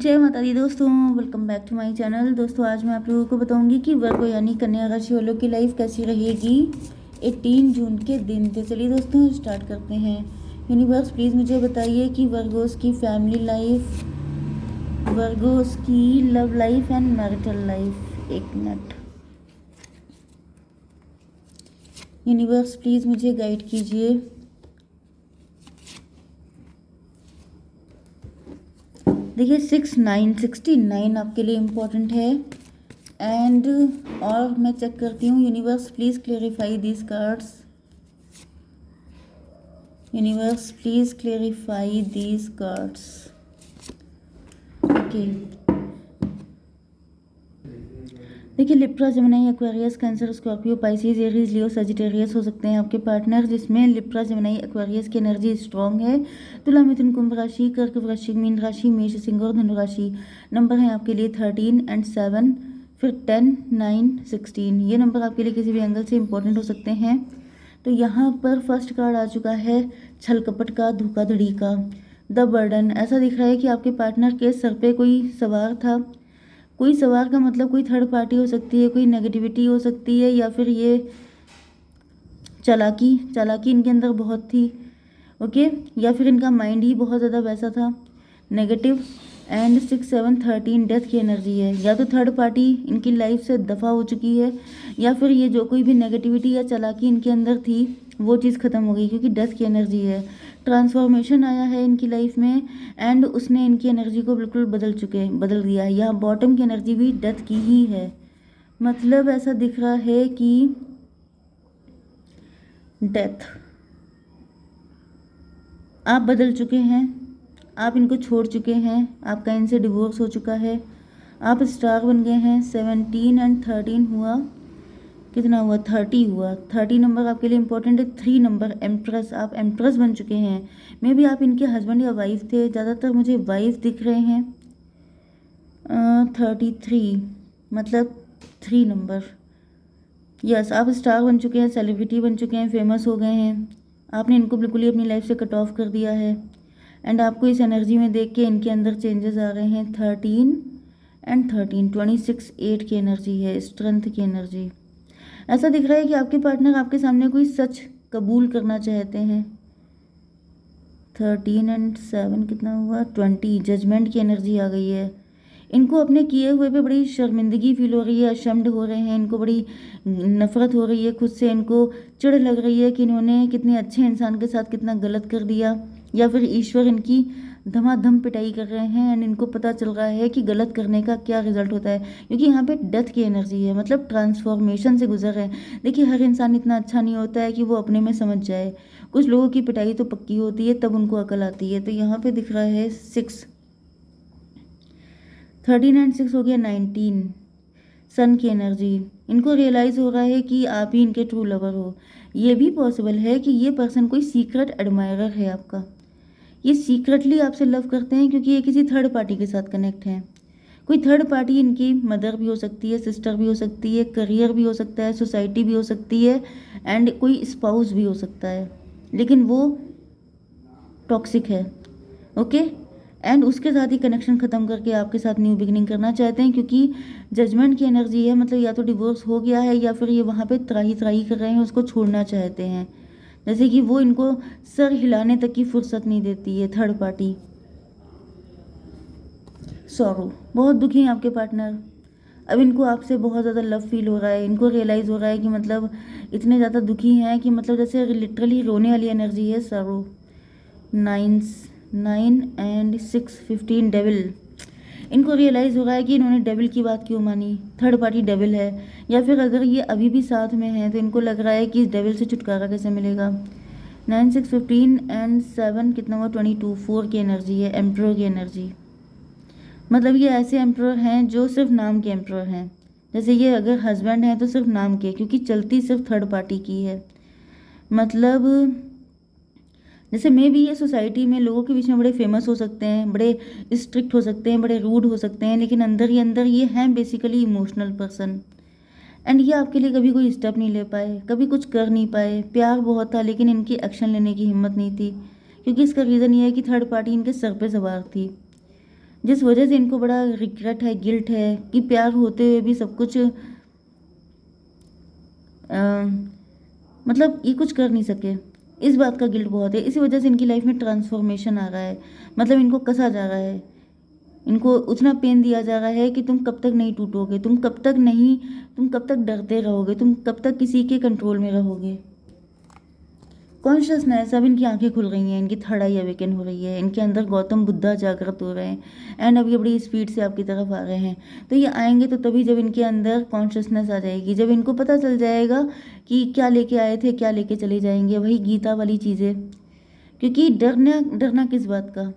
जय माता दी दोस्तों, welcome back to my channel. दोस्तों आज मैं आप लोगों को बताऊंगी कि वर्गो यानी कन्या राशि वालों की लाइफ कैसी रहेगी 18 जून के दिन। तो चलिए दोस्तों स्टार्ट करते हैं। यूनिवर्स प्लीज़ मुझे बताइए कि वर्गोस की फैमिली लाइफ, वर्गोस की love life and marital life. एक मिनट, यूनिवर्स प्लीज़ मुझे गाइड कीजिए। देखिए 69 आपके लिए इम्पोर्टेंट है। एंड और मैं चेक करती हूँ। Universe please clarify these cards. Universe please clarify these cards. Okay, देखिए Libra, Gemini, Aquarius, Cancer, Scorpio, Pisces, Aries, Leo, Sagittarius हो सकते हैं आपके पार्टनर, जिसमें लिब्रा, जेमिनी, एक्वेरियस की एनर्जी स्ट्रॉन्ग है। तुला, मिथुन, कुंभ राशि, कर्क, वृश्चिक, मीन राशि, मेष, सिंह और धनु राशि। नंबर है आपके लिए 13 एंड 7, फिर 10, 9, 16। ये नंबर आपके लिए किसी भी एंगल से इंपॉर्टेंट हो सकते हैं। तो यहाँ पर फर्स्ट कार्ड आ चुका है छल कपट का, धोखाधड़ी का, द बर्डन। ऐसा दिख रहा है कि आपके पार्टनर के सर पे कोई सवार था। कोई सवार का मतलब कोई थर्ड पार्टी हो सकती है, कोई नेगेटिविटी हो सकती है, या फिर ये चालाकी इनके अंदर बहुत थी। ओके, या फिर इनका माइंड ही बहुत ज़्यादा वैसा था, नेगेटिव। एंड 6, 7, 13 डेथ की एनर्जी है। या तो थर्ड पार्टी इनकी लाइफ से दफ़ा हो चुकी है, या फिर ये जो कोई भी नेगेटिविटी या चालाकी इनके अंदर थी वो चीज़ ख़त्म हो गई, क्योंकि डेथ की एनर्जी है। ट्रांसफॉर्मेशन आया है इनकी लाइफ में एंड उसने इनकी एनर्जी को बिल्कुल बदल दिया है। यहाँ बॉटम की एनर्जी भी डेथ की ही है। मतलब ऐसा दिख रहा है कि डेथ, आप बदल चुके हैं, आप इनको छोड़ चुके हैं, आपका इनसे डिवोर्स हो चुका है, आप स्टार बन गए हैं। 17 एंड 13 हुआ, कितना हुआ, 30 हुआ। 30 नंबर आपके लिए इंपॉर्टेंट है। 3 नंबर एम्प्रेस, आप एम्प्रेस बन चुके हैं। मे बी आप इनके हस्बैंड या वाइफ थे, ज़्यादातर मुझे वाइफ दिख रहे हैं। 33 मतलब 3 नंबर। यस, आप स्टार बन चुके हैं, सेलिब्रिटी बन चुके हैं, फेमस हो गए हैं। आपने इनको बिल्कुल ही अपनी लाइफ से कट ऑफ कर दिया है। एंड आपको इस एनर्जी में देख के इनके अंदर चेंजेस आ रहे हैं। 13 एंड 13, 26, 8 की एनर्जी है, स्ट्रेंथ की एनर्जी। ऐसा दिख रहा है कि आपके पार्टनर आपके सामने कोई सच कबूल करना चाहते हैं। 13 एंड 7 कितना हुआ, 20, जजमेंट की एनर्जी आ गई है। इनको अपने किए हुए पे बड़ी शर्मिंदगी फील हो रही है, अशम्ड हो रहे हैं, इनको बड़ी नफरत हो रही है खुद से, इनको चिढ़ लग रही है कि इन्होंने कितने अच्छे इंसान के साथ कितना गलत कर दिया, या फिर ईश्वर इनकी धमाधम पिटाई कर रहे हैं। एंड इनको पता चल रहा है कि गलत करने का क्या रिजल्ट होता है, क्योंकि यहाँ पे डेथ की एनर्जी है, मतलब ट्रांसफॉर्मेशन से गुजर रहे हैं। देखिए हर इंसान इतना अच्छा नहीं होता है कि वो अपने में समझ जाए। कुछ लोगों की पिटाई तो पक्की होती है, तब उनको अकल आती है। तो यहाँ पे दिख रहा है 6, 13 एंड 6 हो गया 19, सन की एनर्जी। इनको रियलाइज़ हो रहा है कि आप ही इनके ट्रू लवर हो। ये भी पॉसिबल है कि ये पर्सन कोई सीक्रेट एडमायरर है आपका। ये सीक्रेटली आपसे लव करते हैं, क्योंकि ये किसी थर्ड पार्टी के साथ कनेक्ट हैं। कोई थर्ड पार्टी इनकी मदर भी हो सकती है, सिस्टर भी हो सकती है, करियर भी हो सकता है, सोसाइटी भी हो सकती है, एंड कोई स्पाउस भी हो सकता है, लेकिन वो टॉक्सिक है। ओके, एंड उसके साथ ही कनेक्शन ख़त्म करके आपके साथ न्यू बिगिनिंग करना चाहते हैं, क्योंकि जजमेंट की एनर्जी है। मतलब या तो डिवोर्स हो गया है, या फिर ये वहाँ पे त्राही त्राही कर रहे हैं, उसको छोड़ना चाहते हैं। जैसे कि वो इनको सर हिलाने तक की फुर्सत नहीं देती है थर्ड पार्टी। सॉरो, बहुत दुखी हैं आपके पार्टनर। अब इनको आपसे बहुत ज़्यादा लव फील हो रहा है। इनको रियलाइज़ हो रहा है कि मतलब इतने ज़्यादा दुखी हैं कि मतलब जैसे लिटरली रोने वाली एनर्जी है। Sorrow, 9 and 6, 15, devil. इनको रियलाइज़ हो रहा है कि इन्होंने डेविल की बात क्यों मानी, थर्ड पार्टी डेविल है। या फिर अगर ये अभी भी साथ में है तो इनको लग रहा है कि इस डेविल से छुटकारा कैसे मिलेगा। 9, 6, 15 एंड 7 कितना हुआ, 22, 4 की एनर्जी है, एम्प्रर की एनर्जी। मतलब ये ऐसे एम्प्रर हैं जो सिर्फ नाम के एम्प्रर हैं। जैसे ये अगर हस्बैंड हैं तो सिर्फ नाम के, क्योंकि चलती सिर्फ थर्ड पार्टी की है। मतलब जैसे मे भी ये सोसाइटी में लोगों के बीच में बड़े फेमस हो सकते हैं, बड़े स्ट्रिक्ट हो सकते हैं, बड़े रूड हो सकते हैं, लेकिन अंदर ही अंदर ये हैं बेसिकली इमोशनल पर्सन। एंड ये आपके लिए कभी कोई स्टेप नहीं ले पाए, कभी कुछ कर नहीं पाए। प्यार बहुत था, लेकिन इनकी एक्शन लेने की हिम्मत नहीं थी, क्योंकि इसका रीज़न ये है कि थर्ड पार्टी इनके सर पे सवार थी। जिस वजह से इनको बड़ा रिग्रेट है, गिल्ट है कि प्यार होते हुए भी सब कुछ मतलब ये कुछ कर नहीं सके। इस बात का गिल्ट बहुत है। इसी वजह से इनकी लाइफ में ट्रांसफॉर्मेशन आ रहा है, मतलब इनको कसा जा रहा है, इनको उतना पेन दिया जा रहा है कि तुम कब तक नहीं टूटोगे, तुम कब तक डरते रहोगे, तुम कब तक किसी के कंट्रोल में रहोगे। कॉन्शियसनेस, अब इनकी आंखें खुल रही हैं, इनकी थर्ड आई अवेकन हो रही है, इनके अंदर गौतम बुद्धा जागृत हो रहे हैं एंड अब ये बड़ी स्पीड से आपकी तरफ आ रहे हैं। तो ये आएंगे तो तभी जब इनके अंदर कॉन्शियसनेस आ जाएगी, जब इनको पता चल जाएगा कि क्या लेके आए थे, क्या लेके चले जाएंगे, वही गीता वाली चीज़ें। क्योंकि डरना डरना किस बात का,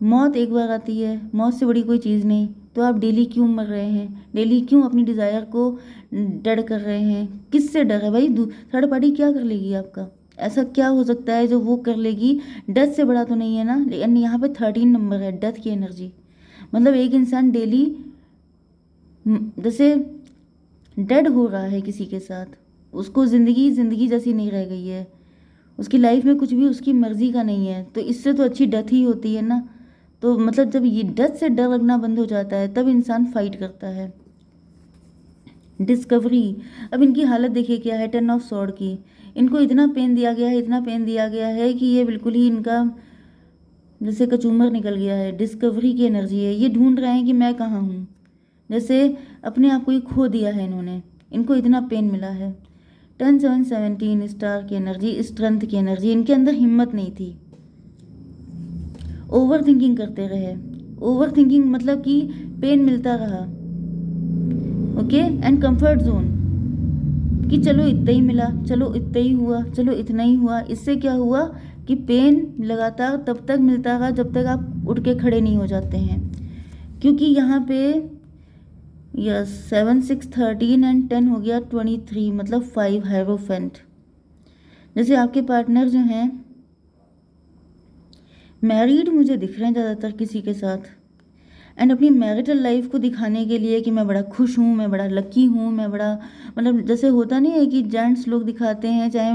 मौत एक बार आती है, मौत से बड़ी कोई चीज़ नहीं। तो आप डेली क्यों मर रहे हैं, डेली क्यों अपनी डिज़ायर को डर कर रहे हैं, किससे डर है भाई? थर्ड पार्टी क्या कर लेगी आपका? ऐसा क्या हो सकता है जो वो कर लेगी? डेथ से बड़ा तो नहीं है ना। लेकिन यहाँ पे 13 नंबर है, डेथ की एनर्जी। मतलब एक इंसान डेली जैसे डेड हो रहा है किसी के साथ, उसको ज़िंदगी ज़िंदगी जैसी नहीं रह गई है, उसकी लाइफ में कुछ भी उसकी मर्जी का नहीं है। तो इससे तो अच्छी डेथ ही होती है ना। तो मतलब जब ये डेथ से डर लगना बंद हो जाता है तब इंसान फाइट करता है। डिस्कवरी, अब इनकी हालत देखिए क्या है, 10 ऑफ स्वॉर्ड की। इनको इतना पेन दिया गया है, इतना पेन दिया गया है कि ये बिल्कुल ही इनका जैसे कचूमर निकल गया है। डिस्कवरी की एनर्जी है, ये ढूंढ रहे हैं कि मैं कहाँ हूँ, जैसे अपने आप को ही खो दिया है इन्होंने, इनको इतना पेन मिला है। 10 7 17 स्टार की एनर्जी, स्ट्रेंथ की एनर्जी। इनके अंदर हिम्मत नहीं थी, ओवर थिंकिंग करते रहे। ओवर थिंकिंग मतलब कि पेन मिलता रहा, ओके, एंड कंफर्ट जोन कि चलो इतना ही मिला, चलो इतना ही हुआ, चलो इतना ही हुआ। इससे क्या हुआ कि पेन लगातार तब तक मिलता रहा जब तक आप उठ के खड़े नहीं हो जाते हैं। क्योंकि यहाँ पे यस 7 6 13 एंड 10 हो गया 23, मतलब 5 हायरोफेंट। जैसे आपके पार्टनर जो हैं मैरिड मुझे दिख रहे हैं ज़्यादातर किसी के साथ, एंड अपनी मैरिटल लाइफ को दिखाने के लिए कि मैं बड़ा खुश हूँ, मैं बड़ा लकी हूँ, मैं बड़ा, मतलब जैसे होता नहीं है कि जेंट्स लोग दिखाते हैं, चाहे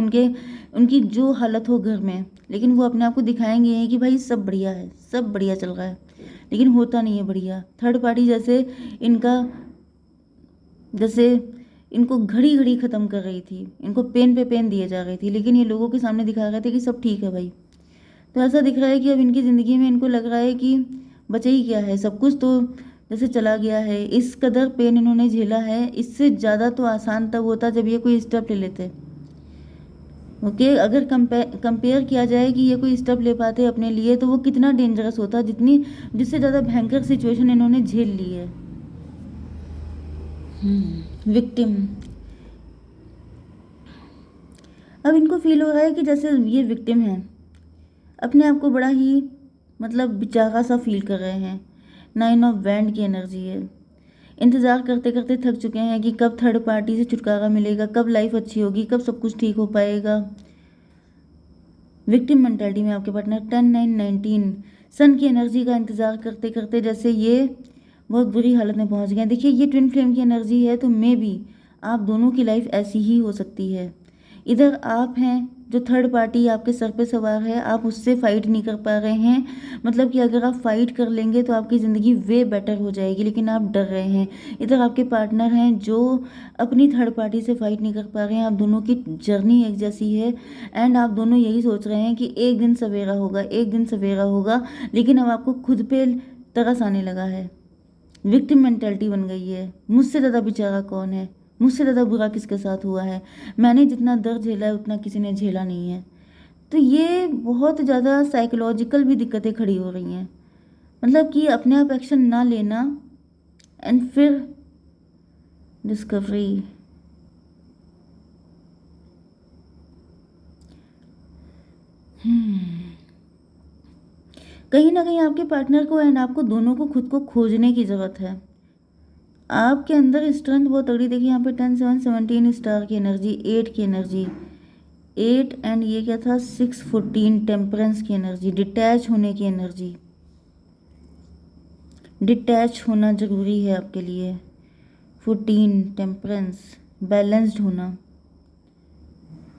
उनकी जो हालत हो घर में, लेकिन वो अपने आप को दिखाएंगे हैं कि भाई सब बढ़िया है, सब बढ़िया चल रहा है, लेकिन होता नहीं है बढ़िया। थर्ड पार्टी जैसे जैसे इनको घड़ी घड़ी ख़त्म कर रही थी, इनको पेन पे पेन दिए जा रही थी, लेकिन ये लोगों के सामने दिखा रहे थे कि सब ठीक है भाई। तो ऐसा दिख रहा है कि अब इनकी ज़िंदगी में इनको लग रहा है कि बचा ही क्या है, सब कुछ तो जैसे चला गया है। इस कदर पेन इन्होंने झेला है, इससे ज़्यादा तो आसान तब होता जब ये कोई स्टेप ले लेते। ओके, अगर कंपेयर किया जाए कि ये कोई स्टेप ले पाते अपने लिए तो वो कितना डेंजरस होता, जिससे ज़्यादा भयंकर सिचुएशन इन्होंने झेल ली है। विक्टिम, अब इनको फील हो रहा है कि जैसे ये विक्टिम है, अपने आप को बड़ा ही मतलब बेचारा सा फील कर रहे हैं। 9 ऑफ वैंड की एनर्जी है। इंतज़ार करते करते थक चुके हैं कि कब थर्ड पार्टी से छुटकारा मिलेगा, कब लाइफ अच्छी होगी, कब सब कुछ ठीक हो पाएगा। विक्टिम मेंटालिटी में आपके पार्टनर 10 9 19 सन की एनर्जी का इंतज़ार करते करते जैसे ये बहुत बुरी हालत में पहुंच गए। देखिए ये ट्विन फ्लेम की एनर्जी है, तो मे बी आप दोनों की लाइफ ऐसी ही हो सकती है। इधर आप हैं जो थर्ड पार्टी आपके सर पे सवार है, आप उससे फाइट नहीं कर पा रहे हैं, मतलब कि अगर आप फाइट कर लेंगे तो आपकी ज़िंदगी वे बेटर हो जाएगी, लेकिन आप डर रहे हैं। इधर आपके पार्टनर हैं जो अपनी थर्ड पार्टी से फाइट नहीं कर पा रहे हैं। आप दोनों की जर्नी एक जैसी है एंड आप दोनों यही सोच रहे हैं कि एक दिन सवेरा होगा, एक दिन सवेरा होगा, लेकिन अब आपको खुद पे तरस आने लगा है। विक्टिम मेंटालिटी बन गई है, मुझसे ज़्यादा बेचारा कौन है, मुझसे ज़्यादा बुरा किसके साथ हुआ है, मैंने जितना दर्द झेला है उतना किसी ने झेला नहीं है। तो ये बहुत ज़्यादा साइकोलॉजिकल भी दिक्कतें खड़ी हो रही हैं, मतलब कि अपने आप एक्शन ना लेना एंड फिर डिस्कवरी। कहीं ना कहीं आपके पार्टनर को एंड आपको दोनों को खुद को खोजने की ज़रूरत है। आपके अंदर स्ट्रेंथ बहुत तगड़ी, देखिए यहाँ पे 10 7 17 स्टार की एनर्जी, 8 की एनर्जी, 8 एंड ये क्या था 6 14 टेम्परेंस की एनर्जी, डिटैच होने की एनर्जी। डिटैच होना ज़रूरी है आपके लिए। 14 टेम्परेंस, बैलेंस्ड होना।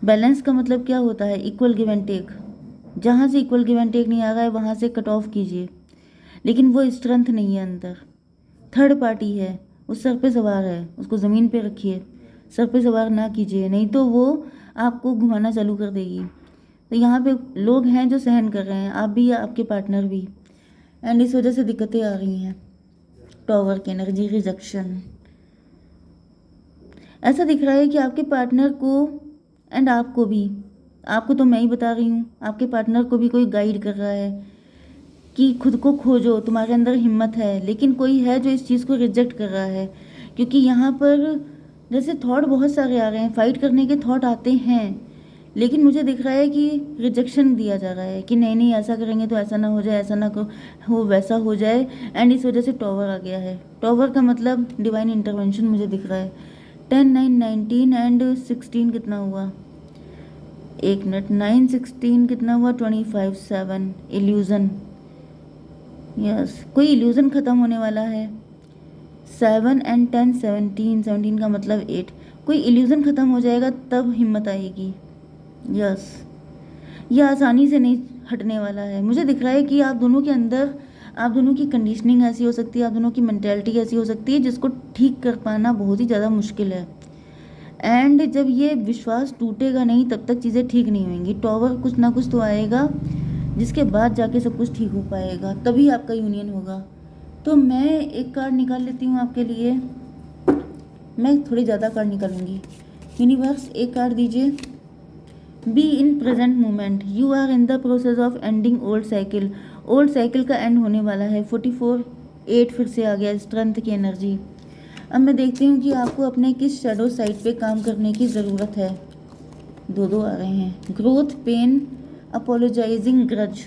बैलेंस का मतलब क्या होता है? Equal give and take. जहाँ से इक्वल गिव एंड टेक नहीं आ रहा है वहाँ से कट ऑफ कीजिए। लेकिन वो स्ट्रेंथ नहीं है अंदर। थर्ड पार्टी है, उस सर पे सवार है, उसको ज़मीन पे रखिए, सर पे सवार ना कीजिए, नहीं तो वो आपको घुमाना चालू कर देगी। तो यहाँ पे लोग हैं जो सहन कर रहे हैं, आप भी या आपके पार्टनर भी, एंड इस वजह से दिक्कतें आ रही हैं। टॉवर की एनर्जी, रिजेक्शन, ऐसा दिख रहा है कि आपके पार्टनर को एंड आपको भी, आपको तो मैं ही बता रही हूँ, आपके पार्टनर को भी कोई गाइड कर रहा है कि खुद को खोजो, तुम्हारे अंदर हिम्मत है, लेकिन कोई है जो इस चीज़ को रिजेक्ट कर रहा है। क्योंकि यहाँ पर जैसे थॉट बहुत सारे आ रहे हैं, फाइट करने के थॉट आते हैं, लेकिन मुझे दिख रहा है कि रिजेक्शन दिया जा रहा है कि नहीं नहीं, ऐसा करेंगे तो ऐसा ना हो जाए, ऐसा ना हो वैसा हो जाए, एंड इस वजह से टॉवर आ गया है। टॉवर का मतलब डिवाइन इंटरवेंशन मुझे दिख रहा है। 10, 9, 19 एंड 16 कितना हुआ, 1 मिनट, 9, 16 कितना हुआ, 25, 7, इल्यूज़न, यस, कोई इल्यूज़न ख़त्म होने वाला है। 7 एंड 10, 17, 17 का मतलब 8, कोई इल्यूज़न ख़त्म हो जाएगा तब हिम्मत आएगी। यस, ये आसानी से नहीं हटने वाला है। मुझे दिख रहा है कि आप दोनों के अंदर, आप दोनों की कंडीशनिंग ऐसी हो सकती है, आप दोनों की मेंटेलिटी ऐसी हो सकती है जिसको ठीक कर पाना बहुत ही ज़्यादा मुश्किल है। एंड जब ये विश्वास टूटेगा नहीं तब तक चीज़ें ठीक नहीं होंगी। टॉवर कुछ ना कुछ तो आएगा जिसके बाद जाके सब कुछ ठीक हो पाएगा, तभी आपका यूनियन होगा। तो मैं एक कार्ड निकाल लेती हूँ आपके लिए, मैं थोड़ी ज़्यादा कार्ड निकालूंगी। यूनिवर्स, एक कार्ड दीजिए। Be in present moment, you are in the process of ending old cycle. Old cycle का एंड होने वाला है। 44, 8 फिर से आ गया, स्ट्रेंथ की एनर्जी। अब मैं देखती हूँ कि आपको अपने किस शैडो साइड पे काम करने की ज़रूरत है। दो आ रहे हैं, ग्रोथ, पेन, अपोलोजाइजिंग, ग्रज।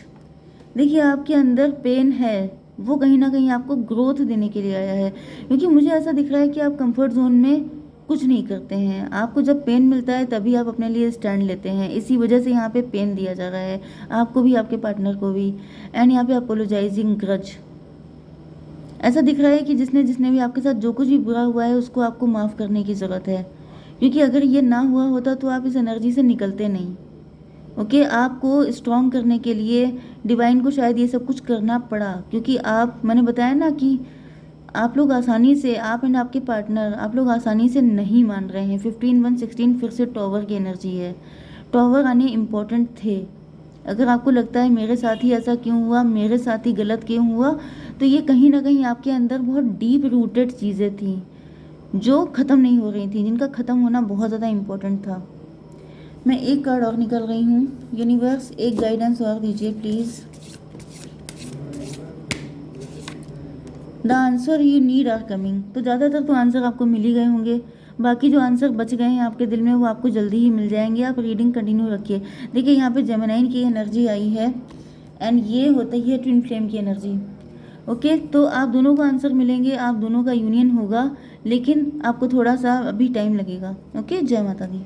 देखिए आपके अंदर पेन है, वो कहीं ना कहीं आपको ग्रोथ देने के लिए आया है। क्योंकि मुझे ऐसा दिख रहा है कि आप कंफर्ट जोन में कुछ नहीं करते हैं, आपको जब पेन मिलता है तभी आप अपने लिए स्टैंड लेते हैं। इसी वजह से यहाँ पे पेन दिया जा रहा है, आपको भी, आपके पार्टनर को भी। एंड यहाँ पे अपोलोजाइजिंग, ग्रज, ऐसा दिख रहा है कि जिसने जिसने भी आपके साथ जो कुछ भी बुरा हुआ है उसको आपको माफ़ करने की ज़रूरत है। क्योंकि अगर ये ना हुआ होता तो आप इस एनर्जी से निकलते नहीं। ओके, आपको स्ट्रॉन्ग करने के लिए डिवाइन को शायद ये सब कुछ करना पड़ा, क्योंकि आप, मैंने बताया ना कि आप लोग आसानी से, आप एंड आपके पार्टनर, आप लोग आसानी से नहीं मान रहे हैं। 15, 1, 16 फिर से टॉवर की एनर्जी है। टॉवर आने इम्पॉर्टेंट थे। अगर आपको लगता है मेरे साथ ही ऐसा क्यों हुआ, मेरे साथ ही गलत क्यों हुआ, तो ये कहीं ना कहीं आपके अंदर बहुत डीप रूटेड चीज़ें थी जो ख़त्म नहीं हो रही थी, जिनका ख़त्म होना बहुत ज़्यादा इम्पोर्टेंट था। मैं एक कार्ड और निकल रही हूँ। यूनिवर्स, एक गाइडेंस और दीजिए please. The answer you need are coming. तो ज़्यादातर तो आंसर आपको मिल ही गए होंगे, बाकी जो आंसर बच गए हैं आपके दिल में वो आपको जल्दी ही मिल जाएंगे। आप रीडिंग कंटिन्यू रखिए। देखिए यहाँ पे जेमिनाइन की एनर्जी आई है, एंड ये होता ही है ट्विन फ्लेम की एनर्जी। ओके, तो आप दोनों को आंसर मिलेंगे, आप दोनों का यूनियन होगा, लेकिन आपको थोड़ा सा अभी टाइम लगेगा। ओके, जय माता दी।